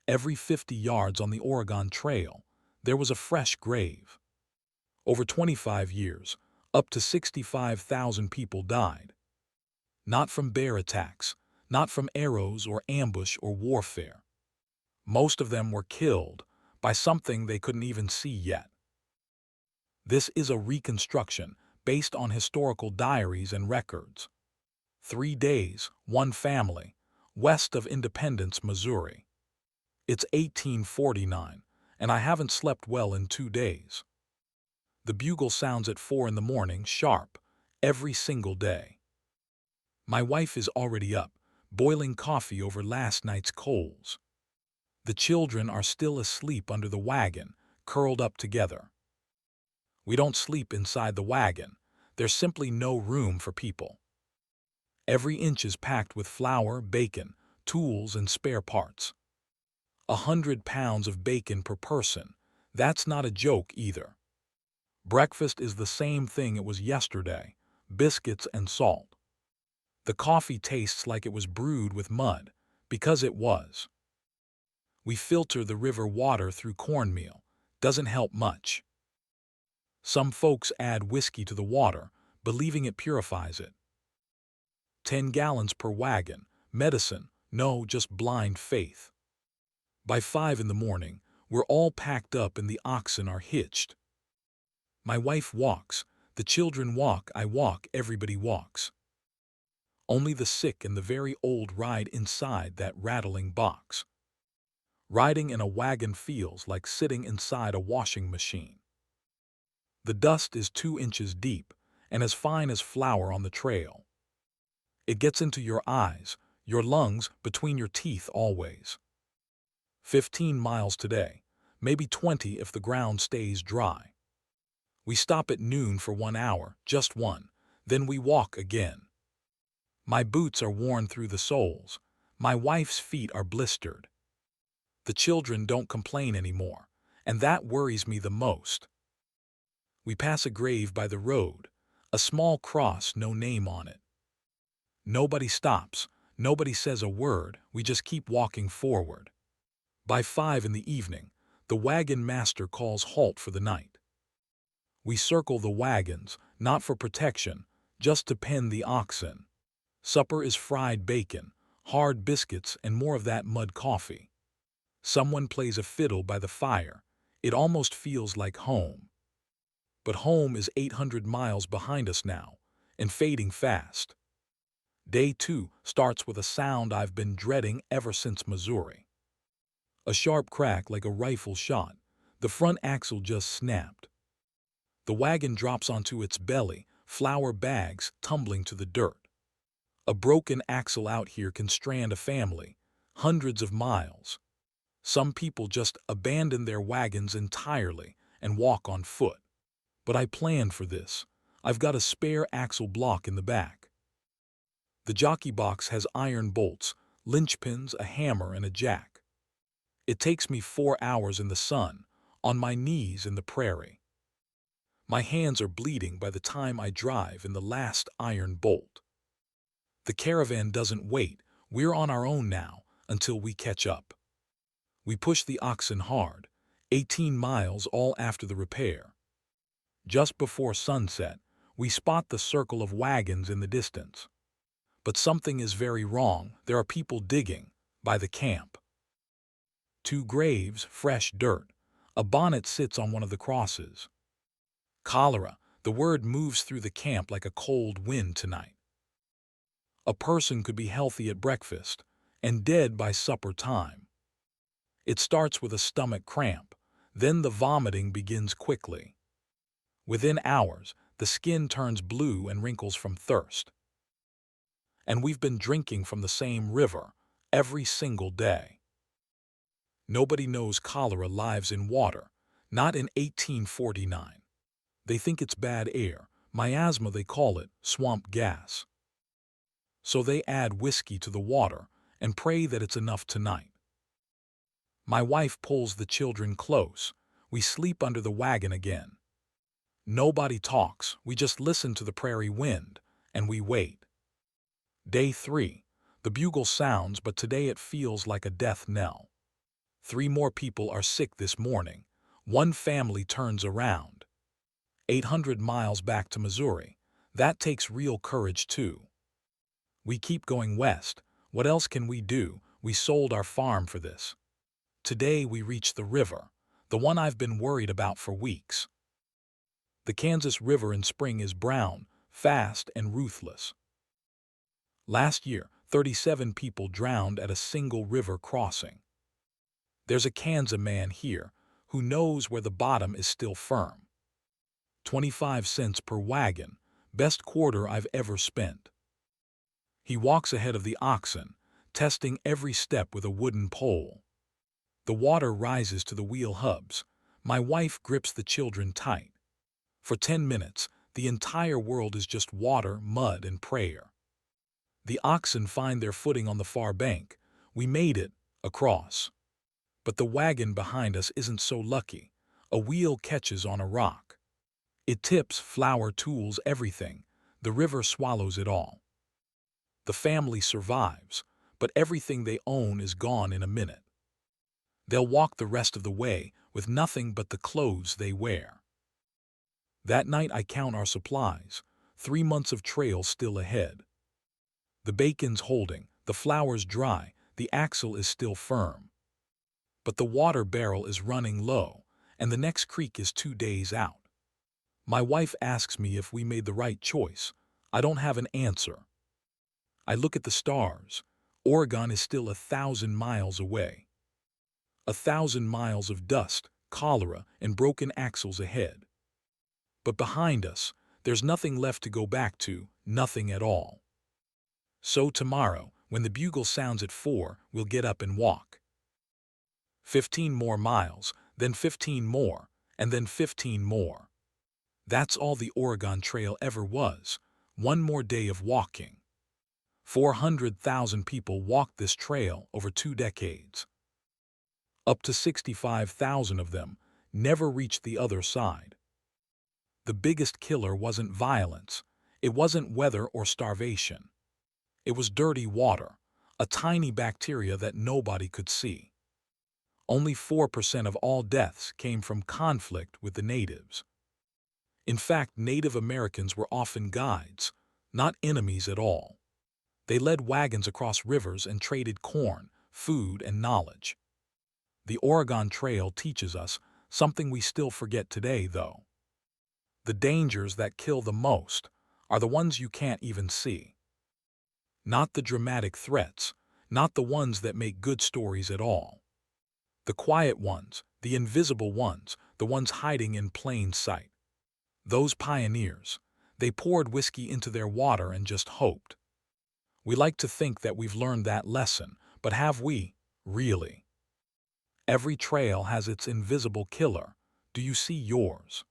Every 50 yards on the Oregon Trail, there was a fresh grave. Over 25 years, up to 65,000 people died. Not from bear attacks, not from arrows or ambush or warfare. Most of them were killed by something they couldn't even see yet. This is a reconstruction based on historical diaries and records. 3 days, one family, west of Independence, Missouri. It's 1849, and I haven't slept well in 2 days. The bugle sounds at 4 in the morning, sharp, every single day. My wife is already up, boiling coffee over last night's coals. The children are still asleep under the wagon, curled up together. We don't sleep inside the wagon. There's simply no room for people. Every inch is packed with flour, bacon, tools, and spare parts. 100 pounds of bacon per person. That's not a joke either. Breakfast is the same thing it was yesterday, biscuits and salt. The coffee tastes like it was brewed with mud, because it was. We filter the river water through cornmeal. Doesn't help much. Some folks add whiskey to the water, believing it purifies it. 10 gallons per wagon. Medicine, no, just blind faith. By 5 in the morning, we're all packed up and the oxen are hitched. My wife walks, the children walk, I walk, everybody walks. Only the sick and the very old ride inside that rattling box. Riding in a wagon feels like sitting inside a washing machine. The dust is 2 inches deep and as fine as flour on the trail. It gets into your eyes, your lungs, between your teeth always. 15 miles today, maybe 20 if the ground stays dry. We stop at noon for 1 hour, just one, then we walk again. My boots are worn through the soles. My wife's feet are blistered. The children don't complain anymore, and that worries me the most. We pass a grave by the road, a small cross, no name on it. Nobody stops, nobody says a word, we just keep walking forward. By 5 in the evening, the wagon master calls halt for the night. We circle the wagons, not for protection, just to pen the oxen. Supper is fried bacon, hard biscuits, and more of that mud coffee. Someone plays a fiddle by the fire. It almost feels like home. But home is 800 miles behind us now, and fading fast. Day 2 starts with a sound I've been dreading ever since Missouri. A sharp crack like a rifle shot. The front axle just snapped. The wagon drops onto its belly, flour bags tumbling to the dirt. A broken axle out here can strand a family, hundreds of miles. Some people just abandon their wagons entirely and walk on foot. But I planned for this. I've got a spare axle block in the back. The jockey box has iron bolts, linchpins, a hammer, and a jack. It takes me 4 hours in the sun, on my knees in the prairie. My hands are bleeding by the time I drive in the last iron bolt. The caravan doesn't wait. We're on our own now until we catch up. We push the oxen hard, 18 miles all after the repair. Just before sunset, we spot the circle of wagons in the distance. But something is very wrong. There are people digging by the camp. 2 graves, fresh dirt. A bonnet sits on one of the crosses. Cholera, the word moves through the camp like a cold wind tonight. A person could be healthy at breakfast and dead by supper time. It starts with a stomach cramp, then the vomiting begins quickly. Within hours, the skin turns blue and wrinkles from thirst. And we've been drinking from the same river every single day. Nobody knows cholera lives in water, not in 1849. They think it's bad air, miasma they call it, swamp gas. So they add whiskey to the water and pray that it's enough tonight. My wife pulls the children close. We sleep under the wagon again. Nobody talks, we just listen to the prairie wind, and we wait. Day 3. The bugle sounds, but today it feels like a death knell. 3 more people are sick this morning. One family turns around. 800 miles back to Missouri. That takes real courage too. We keep going west. What else can we do? We sold our farm for this. Today we reach the river, the one I've been worried about for weeks. The Kansas River in spring is brown, fast, and ruthless. Last year, 37 people drowned at a single river crossing. There's a Kansas man here who knows where the bottom is still firm. 25 cents per wagon, best quarter I've ever spent. He walks ahead of the oxen, testing every step with a wooden pole. The water rises to the wheel hubs. My wife grips the children tight. For 10 minutes, the entire world is just water, mud, and prayer. The oxen find their footing on the far bank. We made it, across. But the wagon behind us isn't so lucky. A wheel catches on a rock. It tips, flour, tools, everything. The river swallows it all. The family survives, but everything they own is gone in a minute. They'll walk the rest of the way with nothing but the clothes they wear. That night I count our supplies, 3 months of trail still ahead. The bacon's holding, the flour's dry, the axle is still firm. But the water barrel is running low, and the next creek is 2 days out. My wife asks me if we made the right choice. I don't have an answer. I look at the stars. Oregon is still 1,000 miles away. 1,000 miles of dust, cholera, and broken axles ahead. But behind us, there's nothing left to go back to, nothing at all. So tomorrow, when the bugle sounds at 4, we'll get up and walk. 15 more miles, then 15 more, and then 15 more. That's all the Oregon Trail ever was, one more day of walking. 400,000 people walked this trail over 2 decades. Up to 65,000 of them never reached the other side. The biggest killer wasn't violence. It wasn't weather or starvation. It was dirty water, a tiny bacteria that nobody could see. Only 4% of all deaths came from conflict with the natives. In fact, Native Americans were often guides, not enemies at all. They led wagons across rivers and traded corn, food, and knowledge. The Oregon Trail teaches us something we still forget today, though. The dangers that kill the most are the ones you can't even see. Not the dramatic threats, not the ones that make good stories at all. The quiet ones, the invisible ones, the ones hiding in plain sight. Those pioneers, they poured whiskey into their water and just hoped. We like to think that we've learned that lesson, but have we, really? Every trail has its invisible killer. Do you see yours?